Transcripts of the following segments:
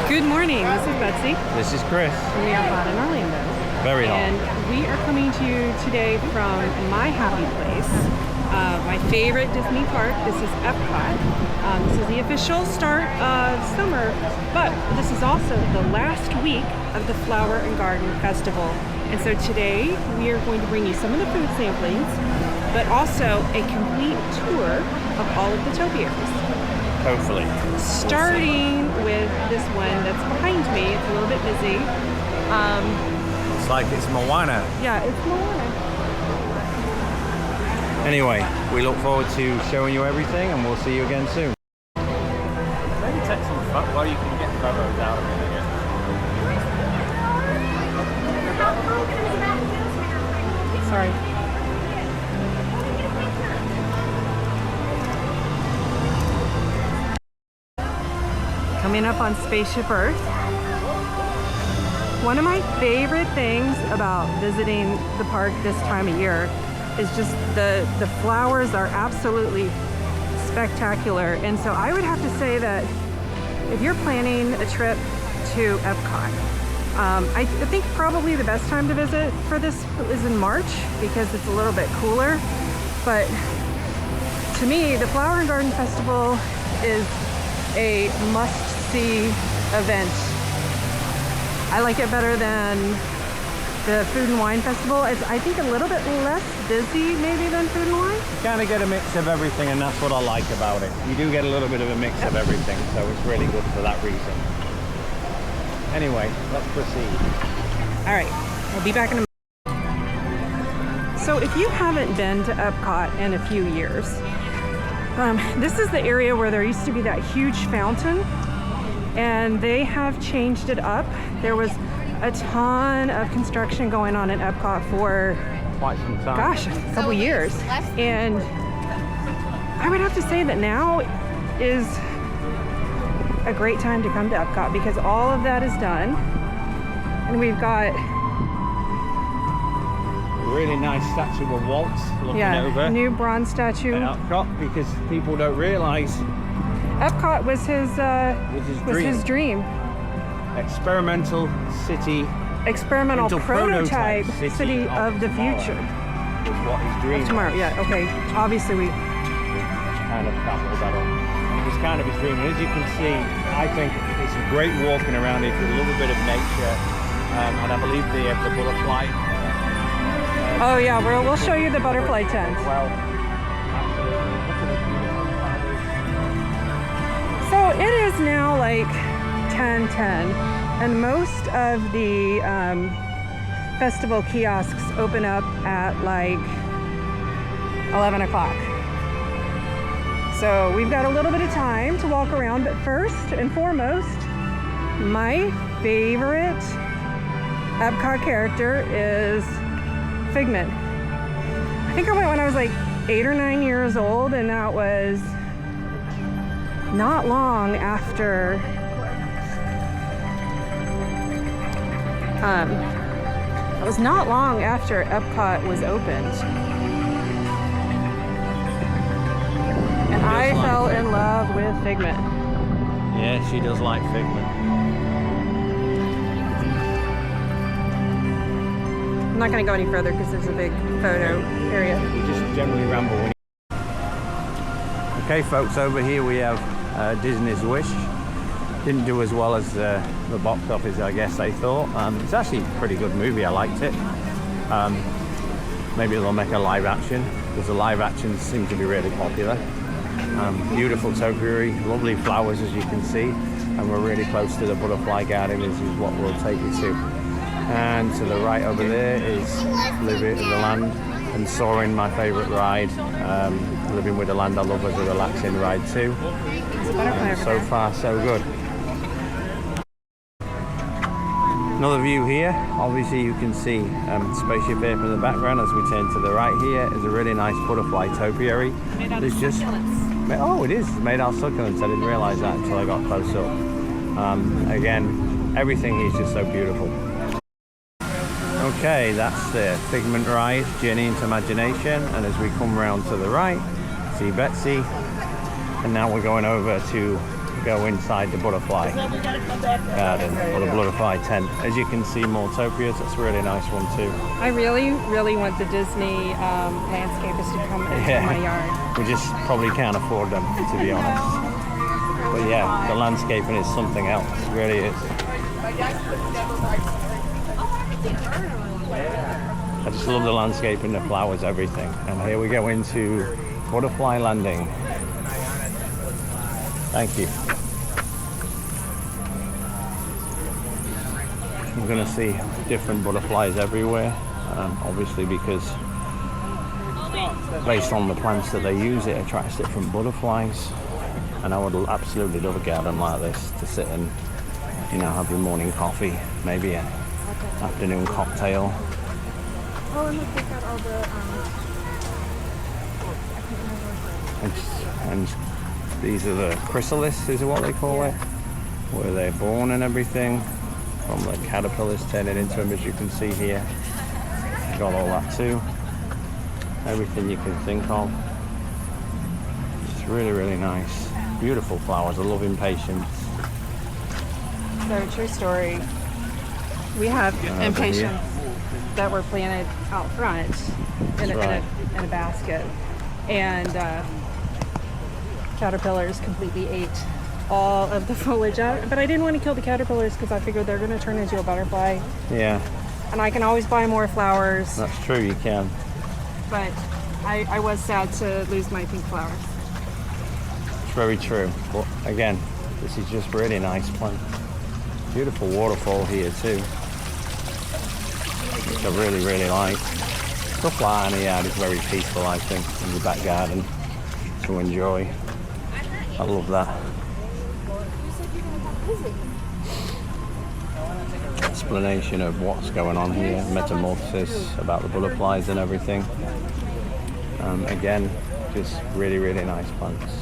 Good morning, this is Betsy. This is Chris. And we are hot in Orlando. Very hot. And we are coming to you today from my happy place, my favorite Disney park. This is Epcot. This is the official start of summer, but this is also the last week of the Flower and Garden Festival. And so today we are going to bring you some of the food samplings, but also a complete tour of all of the topiaries. Hopefully. Starting with this one that's behind me. It's a little bit busy. It's like it's Moana. Yeah, it's Moana. Anyway, we look forward to showing you everything and we'll see you again soon. Maybe take some photos. Well, you can get photos out of it, I guess. Sorry. Coming up on Spaceship Earth. One of my favorite things about visiting the park this time of year is just the flowers are absolutely spectacular. And so I would have to say that if you're planning a trip to Epcot, I think probably the best time to visit for this is in March because it's a little bit cooler. But to me, the Flower and Garden Festival is a must-see event. I like it better than the Food and Wine Festival. It's, I think, a little bit less busy maybe than Food and Wine. You kind of get a mix of everything, and that's what I like about it. You do get a little bit of a mix of everything, so it's really good for that reason. Anyway, let's proceed. All right, I'll be back in a minute. So if you haven't been to Epcot in a few years, this is the area where there used to be that huge fountain, and they have changed it up. There was a ton of construction going on in Epcot for Quite some time. gosh, a couple years. And I would have to say that now is a great time to come to Epcot because all of that is done. And we've got a really nice statue of Walt looking over. New bronze statue. At Epcot, because people don't realize Epcot was his dream. Experimental city. Experimental prototype city of the future. Was what his dream Tomorrow, was. yeah, okay. Obviously we Kind of coupled that up. And it was kind of his dream. And as you can see, I think it's great walking around it with a little bit of nature. And I believe the butterfly. oh yeah, we'll show you the butterfly tent. Well, So it is now like 10:10, and most of the festival kiosks open up at like 11 o'clock. So we've got a little bit of time to walk around, but first and foremost, my favorite Epcot character is Figment. I think I went when I was like 8 or 9 years old, and that was not long after Epcot was opened. And I fell in love with Figment. yeah, she does like Figment. I'm not going to go any further because there's a big photo area. We just generally ramble. Okay, folks, over here we have Disney's Wish. Didn't do as well as the box office, I guess they thought. It's actually a pretty good movie. I liked it. Maybe they'll make a live action because the live actions seem to be really popular. Beautiful topiary, lovely flowers as you can see, and we're really close to the butterfly garden. This is what we'll take you to. And to the right over there is Living with the Land and Soaring, my favourite ride. Living with the Land I love as a relaxing ride too. So far so good. Another view here, obviously you can see Spaceship Earth in the background. As we turn to the right here is a really nice butterfly topiary. There's just oh, it is made out of succulents. I didn't realise that until I got close up. Again, everything is just so beautiful. Okay, that's the Figment ride, Journey into Imagination, and as we come round to the right, see Betsy, and now we're going over to go inside the butterfly garden or the butterfly tent. As you can see, more topiaries. That's a really nice one too. I really, really want the Disney landscapers to come into my yard. We just probably can't afford them, to be honest. But yeah, the landscaping is something else. It really is. I just love the landscaping, the flowers, everything. And here we go into Butterfly Landing. Thank you. You're going to see different butterflies everywhere, obviously because based on the plants that they use, it attracts different butterflies. And I would absolutely love a garden like this to sit and, you know, have your morning coffee, maybe an afternoon cocktail. Oh, and look, they've got all the and these are the chrysalis, is what they call it, where they're born and everything, from the caterpillars turning into them, as you can see here. Got all that too, everything you can think of. It's really, really nice. Beautiful flowers. I love impatiens. So, true story. We have impatiens that were planted out front in a basket, and caterpillars completely ate all of the foliage out. But I didn't want to kill the caterpillars because I figured they're going to turn into a butterfly. Yeah. And I can always buy more flowers. That's true, you can. But I was sad to lose my pink flowers. It's very true. But again, this is just really nice plant. Beautiful waterfall here too, which I really, really like. Stuff like that in the yard is very peaceful, I think, in the back garden to enjoy. I love that. Explanation of what's going on here, metamorphosis, about the butterflies and everything. Again, just really, really nice plants.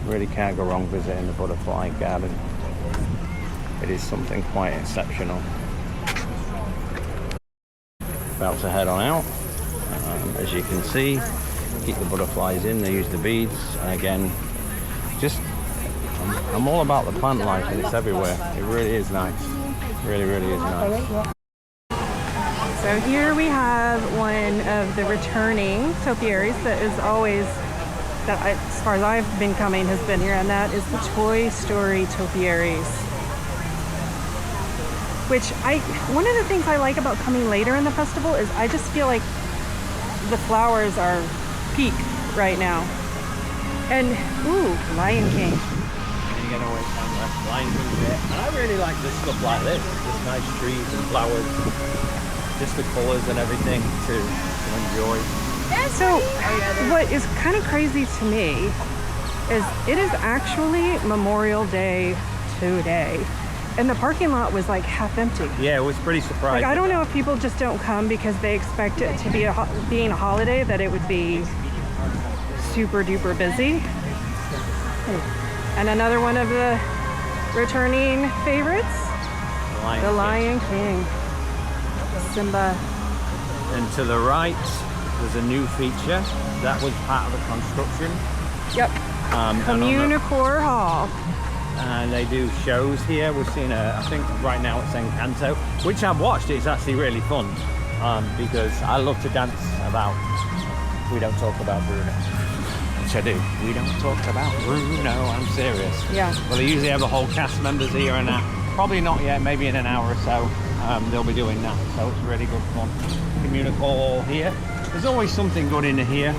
Really can't go wrong visiting the butterfly garden. It is something quite exceptional. About to head on out. As you can see, keep the butterflies in, they use the beads. And again, just I'm all about the plant life, and it's everywhere. It really is nice. Really, really is nice. So here we have one of the returning topiaries that is always, as far as I've been coming, has been here, and that is the Toy Story topiaries. Which one of the things I like about coming later in the festival is I just feel like the flowers are peak right now. And ooh, Lion King. You get away from the Lion King bit. And I really like this stuff like this. Just nice trees and flowers. Just the colours and everything to enjoy. So what is kind of crazy to me is it is actually Memorial Day today. And the parking lot was like half empty. Yeah, it was pretty surprising. Like, I don't know if people just don't come because they expect it to be being a holiday, that it would be super duper busy. And another one of the returning favorites, the Lion King. Simba. And to the right, there's a new feature. That was part of the construction. Yep. Communicore Hall. And they do shows here. We're seeing I think right now it's Encanto, which I've watched. It's actually really fun because I love to dance about We Don't Talk About Bruno, which I do. We don't talk about Bruno, I'm serious. Yeah. Well, they usually have the whole cast members here and that. Probably not yet, maybe in an hour or so they'll be doing that. So it's really good fun. Communicore Hall here. There's always something good in here.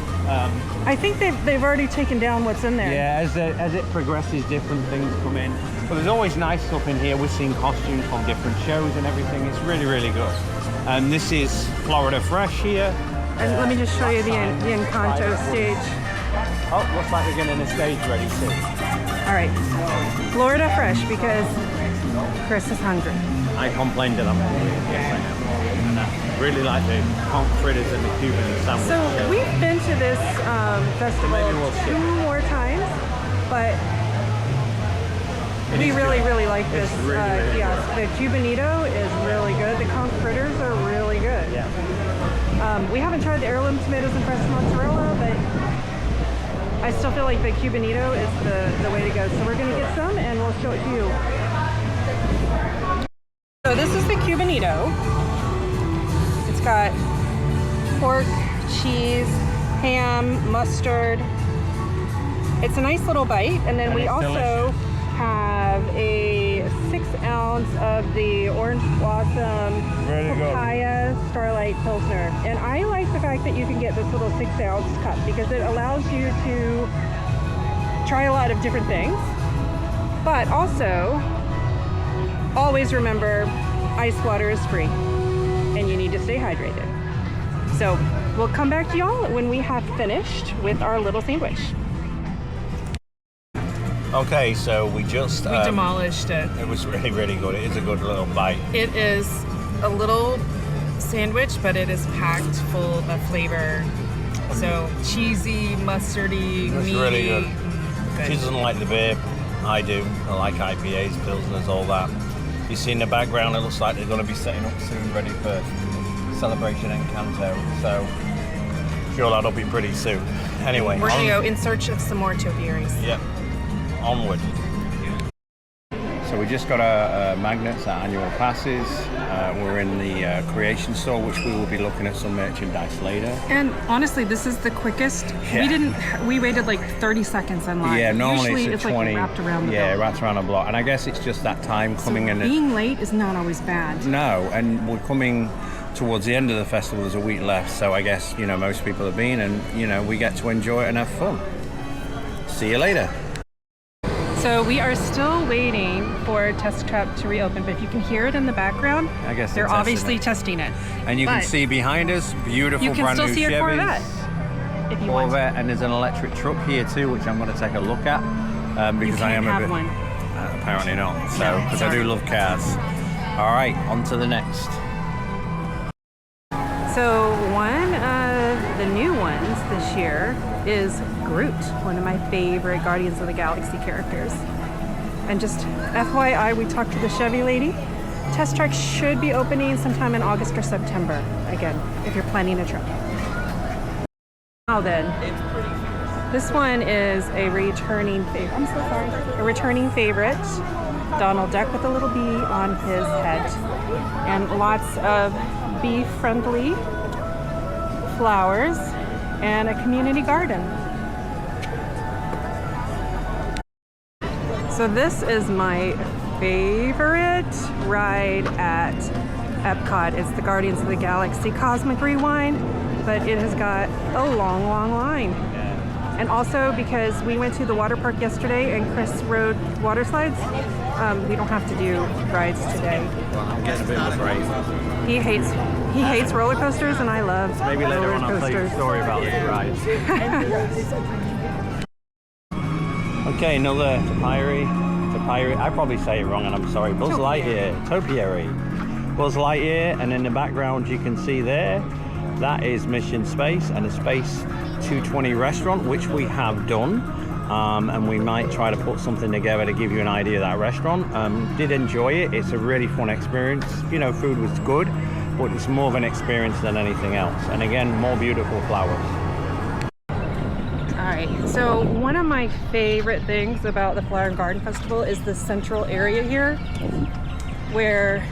I think they've already taken down what's in there. Yeah, as it progresses, different things come in. But there's always nice stuff in here. We're seeing costumes from different shows and everything. It's really, really good. And this is Florida Fresh here. And let me just show you the Encanto stage. Oh, looks like they're getting the stage ready too. All right, Florida Fresh, because Chris is hungry. I complained to them. Yes, I know. And I really like the conch fritters and the Cuban sandwich. So we've been to this festival two more times, but we really, really like this kiosk. The Cubanito is really good. The conch fritters are really good. Yeah. We haven't tried the heirloom tomatoes and fresh mozzarella, but I still feel like the Cubanito is the way to go. So we're gonna get some and we'll show it to you. So this is the Cubanito. It's got pork, cheese, ham, mustard. It's a nice little bite. And then we also have a 6-ounce of the Orange Blossom Papaya Starlight Pilsner. And I like the fact that you can get this little 6-ounce cup because it allows you to try a lot of different things. But also, always remember, ice water is free and you need to stay hydrated. So we'll come back to y'all when we have finished with our little sandwich. Okay, so we just... We demolished it. It was really, really good. It is a good little bite. It is a little sandwich, but it is packed full of flavor. So cheesy, mustardy, It's meaty. really good. Good. She doesn't like the beer. I do. I like IPAs, Pilsners, all that. You see in the background, it looks like they're going to be setting up soon, ready for Celebration Encanto. So, sure that'll be pretty soon. Anyway. We're going to go in search of some more topiaries. Yep. Onward. So we just got our magnets, our annual passes. We're in the creation store, which we will be looking at some merchandise later. And honestly, this is the quickest. Yeah. We waited like 30 seconds in line. Yeah, normally Usually it's a 20. Like wrapped around the yeah, belt. wrapped around the block. And I guess it's just that time coming in. Being late is not always bad. No, and we're coming towards the end of the festival. There's a week left, so I guess, you know, most people have been, and, you know, we get to enjoy it and have fun. See you later. So we are still waiting for Test Trap to reopen, but if you can hear it in the background, I guess they're obviously testing it. And you can But see behind us, beautiful you can brand still new see a Chevys. Corvette if you want. Corvette, and there's an electric truck here too, which I'm going to take a look at because I am a have bit. one. Apparently not. So because I sorry. do love cars. All right, on to the next. So one of the new ones this year is Groot, one of my favorite Guardians of the Galaxy characters. And just FYI, we talked to the Chevy lady. Test track should be opening sometime in August or September, again, if you're planning a trip. Now then, this one is a returning favorite. I'm so sorry. A returning favorite. Donald Duck with a little bee on his head. And lots of bee-friendly flowers and a community garden. So this is my favorite ride at Epcot. It's the Guardians of the Galaxy Cosmic Rewind, but it has got a long, long line. And also because we went to the water park yesterday and Chris rode water slides, we don't have to do rides today. Well, I'm getting a bit of a break. He hates roller coasters, and I love Maybe later roller on I'll tell you a coasters. story about this ride. Okay, another topiary. I probably say it wrong, and I'm sorry. Buzz Lightyear, topiary. Buzz Lightyear, and in the background you can see there, that is Mission Space and a Space 220 restaurant, which we have done. And we might try to put something together to give you an idea of that restaurant. Did enjoy it. It's a really fun experience. You know, food was good, but it's more of an experience than anything else. And again, more beautiful flowers. Alright, so one of my favorite things about the Flower and Garden Festival is the central area here, where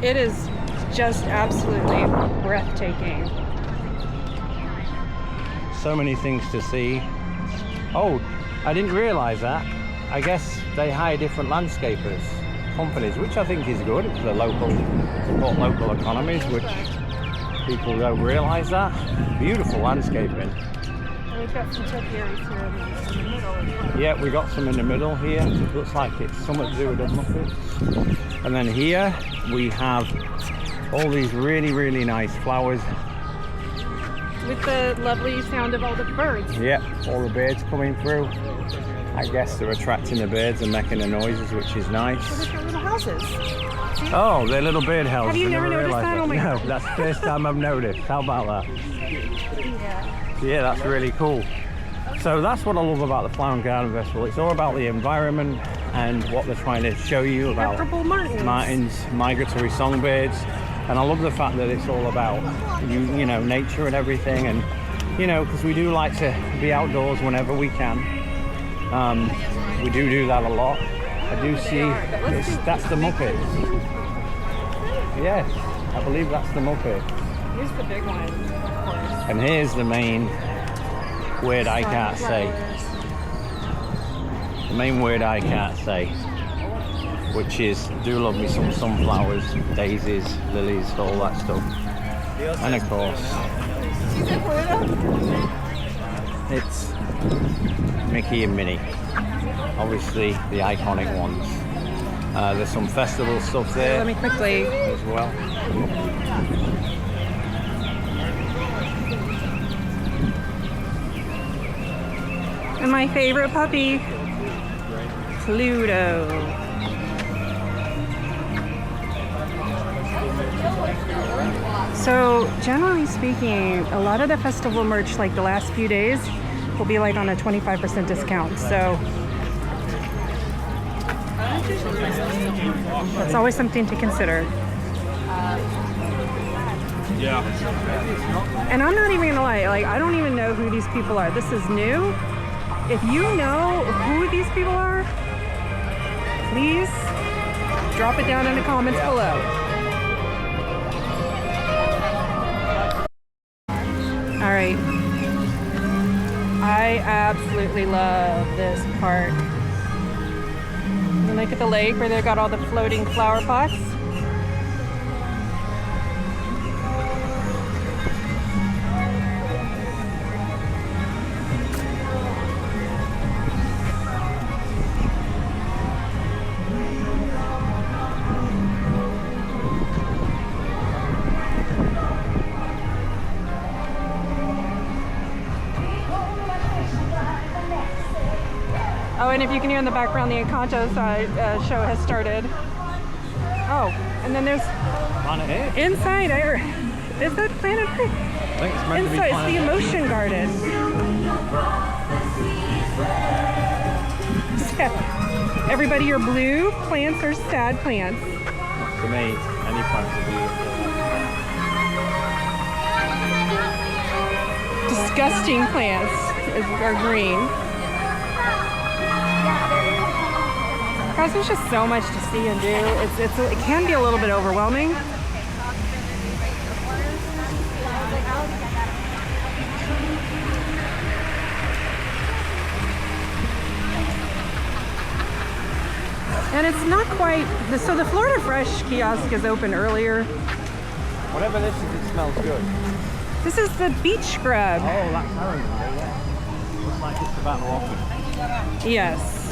it is just absolutely breathtaking. So many things to see. Oh, I didn't realize that. I guess they hire different landscapers, companies, which I think is good for the support local economies, which people don't realize that. Beautiful landscaping. And we've got some topiaries here in the middle. Yeah, we got some in the middle here. It looks like it's something to do with the muffins. And then here we have all these really, really nice flowers. With the lovely sound of all the birds. Yep, all the birds coming through. I guess they're attracting the birds and making the noises, which is nice. So they've got little houses. Oh, they're little bird houses. Have you I never noticed realised that? Oh my No, God. that's the first time I've noticed. How about that? Yeah. Yeah, that's really cool. So that's what I love about the Flower and Garden Festival. It's all about the environment and what they're trying to show you about Purple martins. migratory songbirds. And I love the fact that it's all about you know, nature and everything, and you know, because we do like to be outdoors whenever we can. We do that a lot. I do see that's the Muppets. Yes, I believe that's the Muppet. Here's the big one, of course. And here's the main word I can't say. The main word I can't say, which is do love me some sunflowers, daisies, lilies, all that stuff. And of course, it's Mickey and Minnie. Obviously the iconic ones. There's some festival stuff there. Let me quickly. As well. And my favorite puppy, Pluto. So generally speaking, a lot of the festival merch, like the last few days, will be like on a 25% discount. So that's always something to consider. Yeah. And I'm not even gonna lie, like I don't even know who these people are. This is new. If you know who these people are, please drop it down in the comments below. All right. I absolutely love this park. You look at the lake where they've got all the floating flower pots. Oh, and if you can hear in the background, the Encanto show has started. Oh, and then there's Planet Earth. inside. Is that Planet Earth? I think it's meant to be Inside, it's Planet the Earth. Emotion Garden. Everybody, your blue plants are sad plants. To me, any plants are beautiful. Disgusting plants are green. Guys, there's just so much to see and do. It can be a little bit overwhelming. And it's not quite, so the Florida Fresh kiosk is open earlier. Whatever this is, it smells good. This is the beach scrub. Oh, that's orange, yeah. Looks like it's about to open. Yes.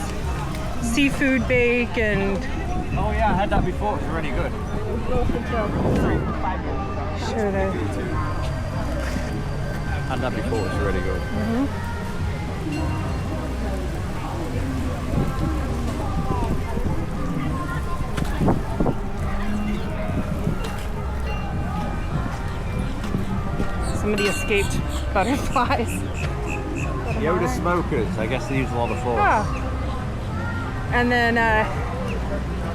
Seafood bake and... Oh yeah, I had that before, it's really good. Sure there. Had that before, it's really good. Some of the escaped butterflies. Yoda smokers, I guess they use a lot of force. Ah. And then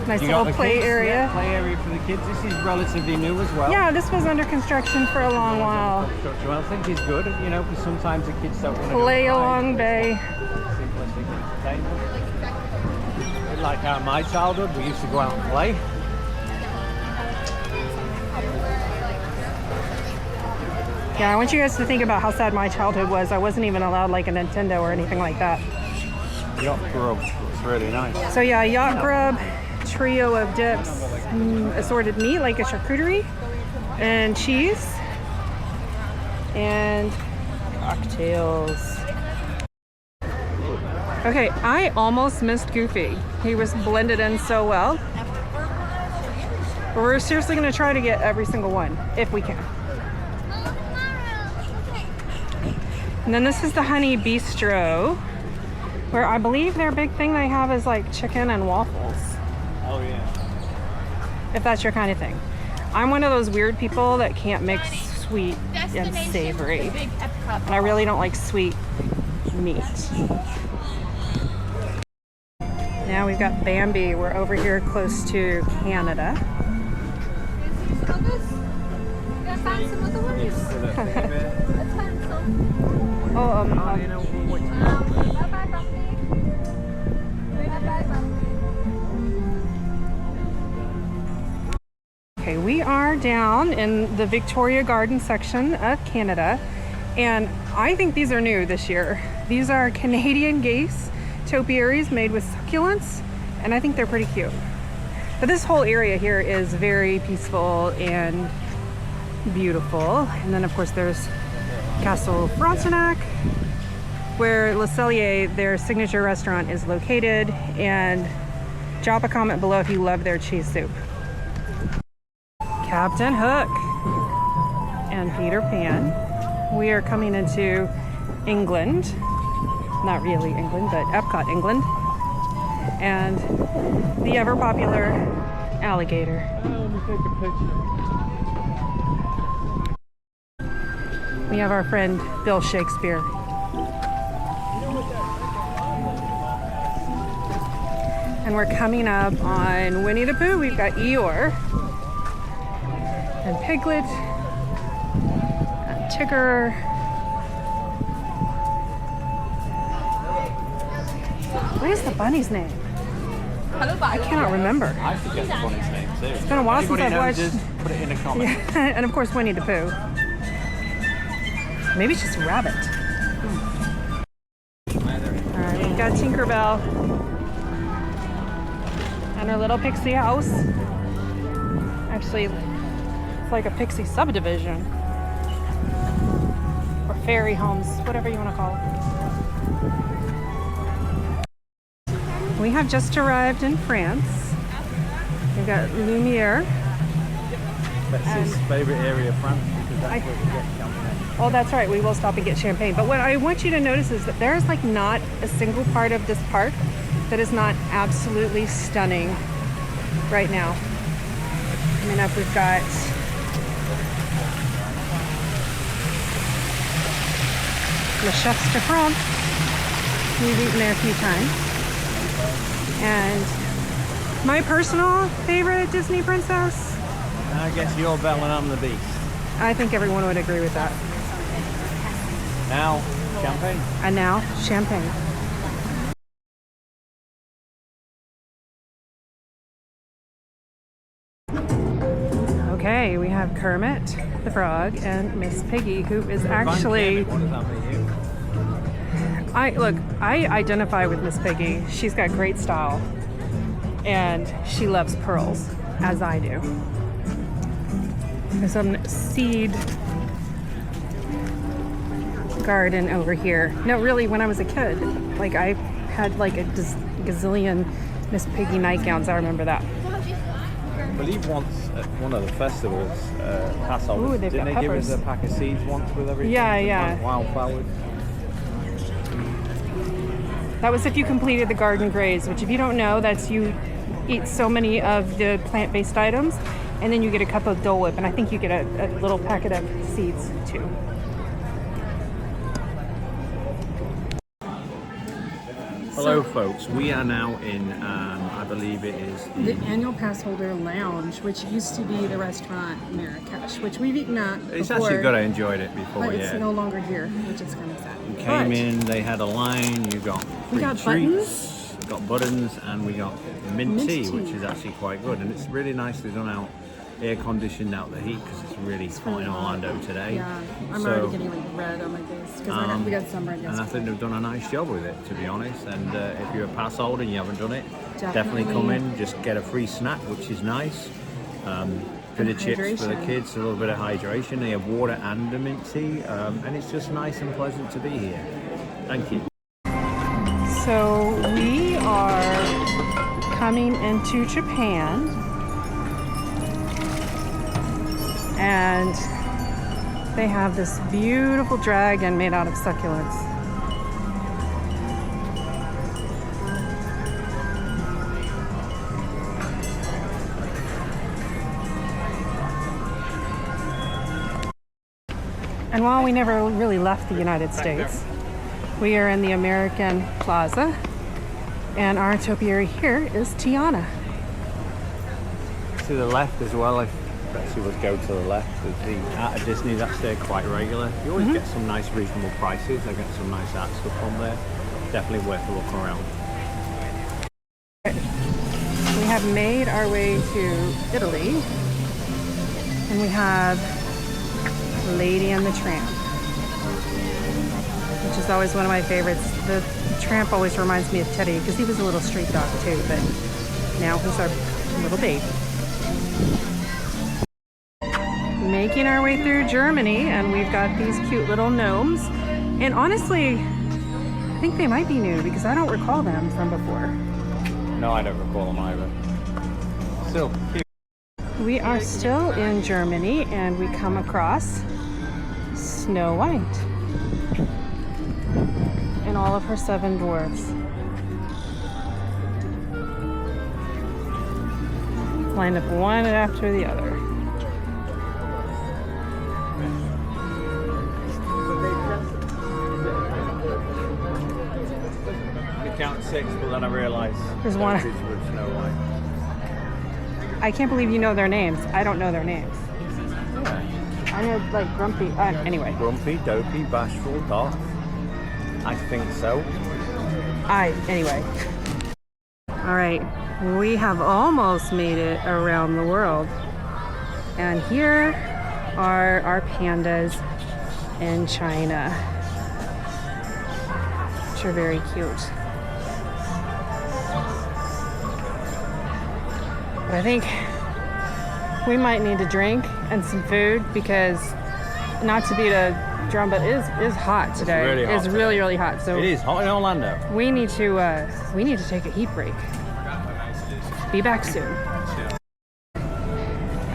nice You got little the play kids? area. Yeah, play area for the kids. This is relatively new as well. Yeah, this was under construction for a long while. Construction, I think is good, you know, because sometimes the kids don't want to Play along bay. simplistic entertainment. A bit like my childhood, we used to go out and play. Yeah, I want you guys to think about how sad my childhood was. I wasn't even allowed like a Nintendo or anything like that. Yacht grub, it's really nice. So yeah, yacht grub, trio of dips, assorted meat like a charcuterie, and cheese, and cocktails. Okay, I almost missed Goofy. He was blended in so well. But we're seriously gonna try to get every single one, if we can. And then this is the Honey Bistro, where I believe their big thing they have is like chicken and waffles. Oh yeah. If that's your kind of thing. I'm one of those weird people that can't mix sweet and savory. And I really don't like sweet meat. Now we've got Bambi. We're over here close to Canada. Oh, You know what? Okay, we are down in the Victoria Garden section of Canada, and I think these are new this year. These are Canadian geese topiaries made with succulents, and I think they're pretty cute. But this whole area here is very peaceful and beautiful. And then of course there's Castle Frontenac, where Le Cellier, their signature restaurant, is located, and drop a comment below if you love their cheese soup. Captain Hook and Peter Pan. We are coming into England. Not really England, but Epcot, England. And the ever popular alligator. Let me take a picture. We have our friend Bill Shakespeare. And we're coming up on Winnie the Pooh. We've got Eeyore and Piglet and Tigger. What is the bunny's name? I cannot remember. I forget the bunny's name too. It's been a while since I've watched. Put it in a comment. Yeah. And of course Winnie the Pooh. Maybe it's just Rabbit. Alright, we've got Tinkerbell and her little pixie house. Actually, it's like a pixie subdivision. Or fairy homes, whatever you want to call it. We have just arrived in France. We've got Lumiere. That's his favourite area of France because that's where we get champagne. Oh, that's right. We will stop and get champagne. But what I want you to notice is that there's like not a single part of this park that is not absolutely stunning right now. Coming up, we've got Le Chefs de France. We've eaten there a few times. And my personal favorite Disney princess, I guess you're Belle and I'm the Beast. I think everyone would agree with that. Now, champagne. And now, champagne. Okay, we have Kermit the Frog and Miss Piggy, who is actually... What does that mean? I identify with Miss Piggy. She's got great style, and she loves pearls, as I do. There's some seed garden over here. No, really, when I was a kid, like I had like a gazillion Miss Piggy nightgowns. I remember that. I believe once at one of the festivals, Passover, Ooh, they've didn't got they give us peppers. a pack of seeds once with everything? Yeah. Wildflowers. That was if you completed the garden graze, which if you don't know, that's you eat so many of the plant-based items, and then you get a cup of Dole Whip, and I think you get a little packet of seeds too. Hello folks, we are now in, I believe it is The annual pass holder lounge, which used to be the restaurant Marrakesh, which we've eaten at It's before, actually good, I enjoyed it before, but it's yeah. no longer here, which is kind of sad. You came in, they had a line, you got free got treats, got buttons, and we got mint Mint tea, tea. which is actually quite good. And it's really nicely done out, air conditioned out the heat, because it's really hot in Orlando today. Yeah, I'm So, already getting like red on my face because we got sunburned and I yesterday. think they've done a nice job with it, to be honest. And if you're a pass holder and you haven't done it, Definitely. definitely come in, just get a free snack, which is nice. Bit of chips for the hydration. kids, a little bit of hydration. They have water and a mint tea, and it's just nice and pleasant to be here. Thank you. So we are coming into Japan, and they have this beautiful dragon made out of succulents. And while we never really left the United States, we are in the American Plaza, and our topiary here is Tiana. To the left as well, if Let's see, let's go to the left. There's the Art of Disney, that's there quite regular. You always get some nice reasonable prices. I get some nice art stuff on there. Definitely worth a look around. We have made our way to Italy, and we have Lady and the Tramp, which is always one of my favorites. The Tramp always reminds me of Teddy because he was a little street dog too, but now he's our little babe. Making our way through Germany, and we've got these cute little gnomes, and honestly I think they might be new because I don't recall them from before. No, I don't recall them either. Still cute. We are still in Germany, and we come across Snow White and all of her 7 dwarfs. Lined up one after the other. I count 6, but then I realised There's one. with Snow White. I can't believe you know their names. I don't know their names. I know like Grumpy. Anyway. Grumpy, Dopey, Bashful, Dot. I think so. Anyway. All right, we have almost made it around the world. And here are our pandas in China, which are very cute. But I think we might need a drink and some food because, not to beat a drum, but it is hot today. It's really hot It's really, really hot. So It is hot in Orlando. we need to take a heat break. Be back soon.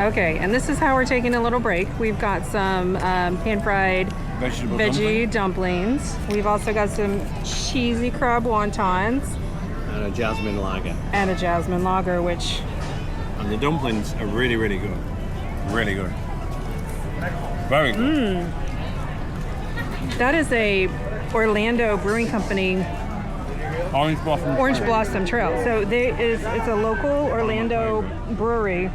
Okay, and this is how we're taking a little break. We've got some pan-fried veggie dumplings. We've also got some cheesy crab wontons And a jasmine lager. and a jasmine lager, which And the dumplings are really, really good. Really good. Very good. that is a Orlando Brewing Company Orange Blossom Trail. So it's a local Orlando brewery,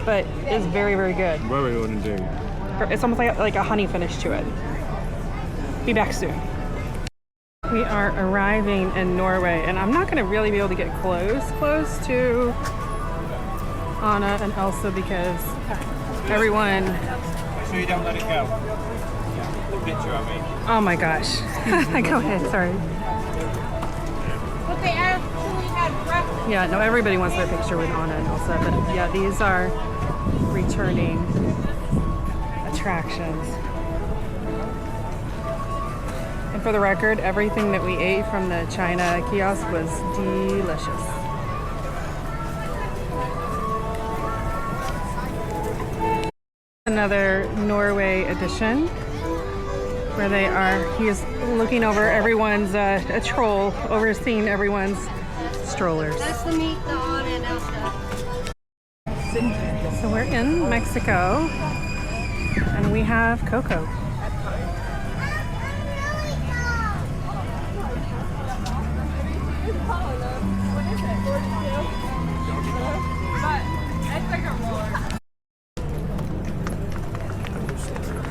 but it's very, very good. Very good indeed. It's almost like a honey finish to it. Be back soon. We are arriving in Norway, and I'm not going to really be able to get close to Anna and Elsa because everyone. So you don't let it go. The picture of me. Oh my gosh. Go ahead. Sorry. But they actually had breakfast. Yeah, no, everybody wants their picture with Anna and Elsa, but yeah, these are returning attractions. And for the record, everything that we ate from the China kiosk was delicious. Another Norway edition where he is looking over everyone's, a troll overseeing everyone's strollers. That's to meet the Anna and Elsa. So we're in Mexico and we have Coco.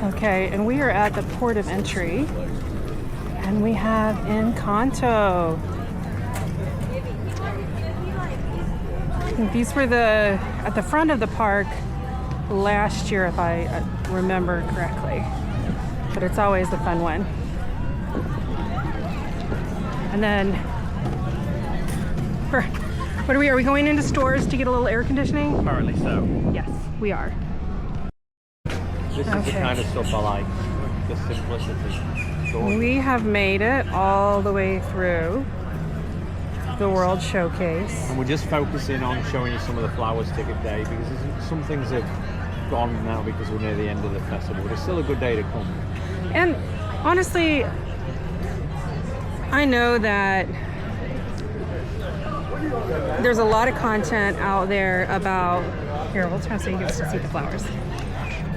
Okay, and we are at the port of entry, and we have Encanto. These were at the front of the park last year, if I remember correctly, but it's always a fun one. And then, what are we going into stores to get a little air conditioning? Apparently so. Yes, we are. This is the kind of stuff I like. The simplicity. We have made it all the way through the World Showcase. And we're just focusing on showing you some of the flowers ticket day because some things have gone now because we're near the end of the festival. But it's still a good day to come. And honestly, I know that there's a lot of content out there about, here, we'll try so you can see the flowers.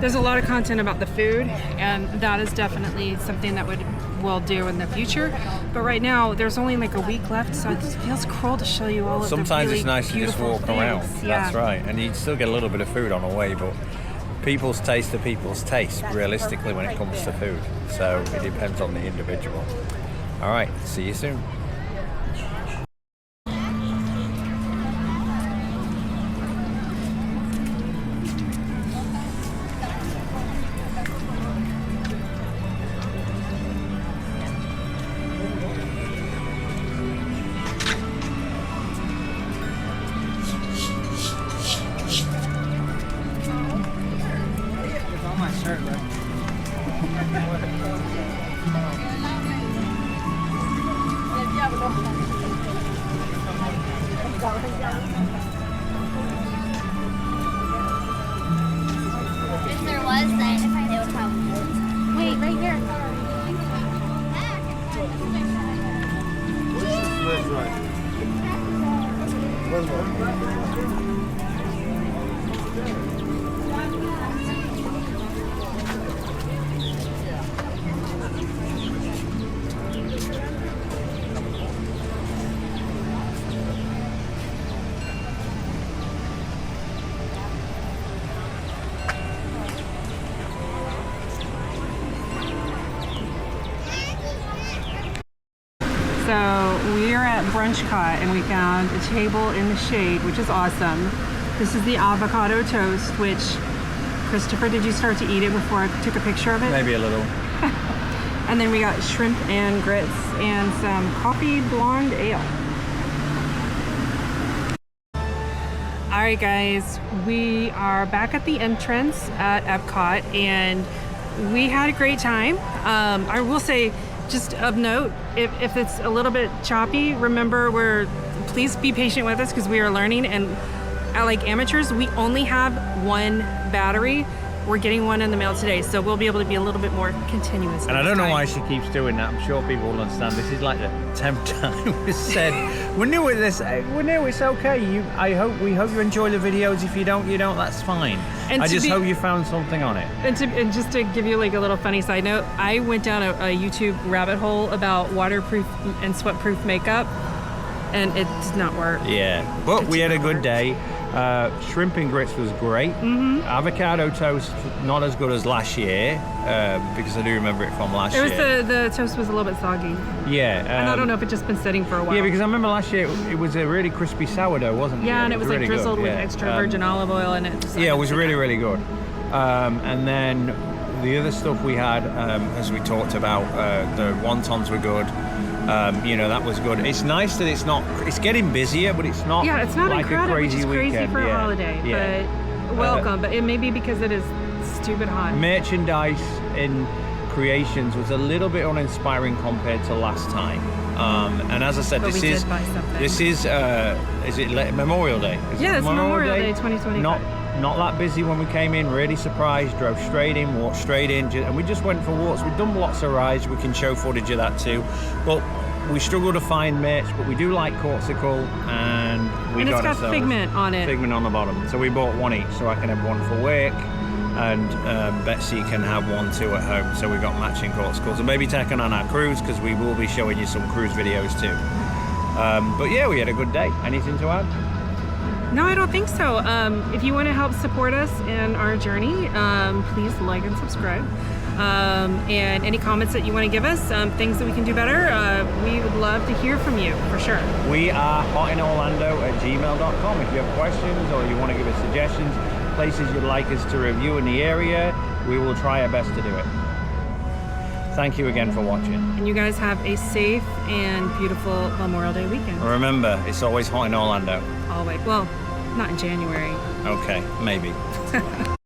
There's a lot of content about the food, and that is definitely something that would we'll do in the future. But right now, there's only like a week left, so it feels cruel to show you all of Sometimes the really it's nice to just beautiful walk things. around. Yeah. That's right. And you still get a little bit of food on the way, but people's taste are people's taste, realistically, when it comes to food. So it depends on the individual. All right, see you soon. If there was, then if I knew how. Wait, right here. So we are at Brunchcot and we found a table in the shade, which is awesome. This is the avocado toast, which, Christopher, did you start to eat it before I took a picture of it? Maybe a little. And then we got shrimp and grits and some coffee blonde ale. All right, guys, we are back at the entrance at Epcot and we had a great time. I will say, just of note, if it's a little bit choppy, remember please be patient with us because we are learning, and like amateurs, we only have one battery. We're getting one in the mail today, so we'll be able to be a little bit more continuous. And I don't know why she keeps doing that. I'm sure people will understand. This is like the 10th time we said, we're new at this. We're new, it's okay. We hope you enjoy the videos. If you don't, you don't, that's fine. And I just hope you found something on it. And just to give you like a little funny side note, I went down a YouTube rabbit hole about waterproof and sweat-proof makeup, and it did not work. Yeah, but we had a good day. Shrimp and grits was great. Avocado toast, not as good as last year, because I do remember it from last year. The toast was a little bit soggy. Yeah. And I don't know if it's just been sitting for a while. Yeah, because I remember last year it was a really crispy sourdough, wasn't it? Yeah, and it was like really drizzled good, with yeah. extra virgin olive oil in it. Yeah, it was really, really good. And then the other stuff we had, as we talked about, the wontons were good. That was good. It's nice that it's getting busier, but it's not. Yeah, it's not like incredible, a crazy which is crazy weekend. for a holiday. But welcome. But it may be because it is stupid hot. Merchandise in creations was a little bit uninspiring compared to last time. And as I said, But this we is did buy something. is it Memorial Day? Yeah, it's Memorial Day 2025. Not that busy when we came in, really surprised, drove straight in, walked straight in, and we just went for walks. We've done lots of rides, we can show footage of that too. But we struggle to find merch, but we do like Corsicle, and it's got ourselves Figment on it. Figment on the bottom. So we bought one each, so I can have one for work, and Betsy can have one too at home. So we got matching Corsicles, and maybe taking on our cruise, because we will be showing you some cruise videos too. But yeah, we had a good day. Anything to add? No, I don't think so. If you want to help support us in our journey, please like and subscribe. And any comments that you want to give us, things that we can do better, we would love to hear from you, for sure. We are hotinorlando@gmail.com. If you have questions or you want to give us suggestions, places you'd like us to review in the area, we will try our best to do it. Thank you again for watching. And you guys have a safe and beautiful Memorial Day weekend. Remember, it's always hot in Orlando. Always. Well, not in January. Okay, maybe.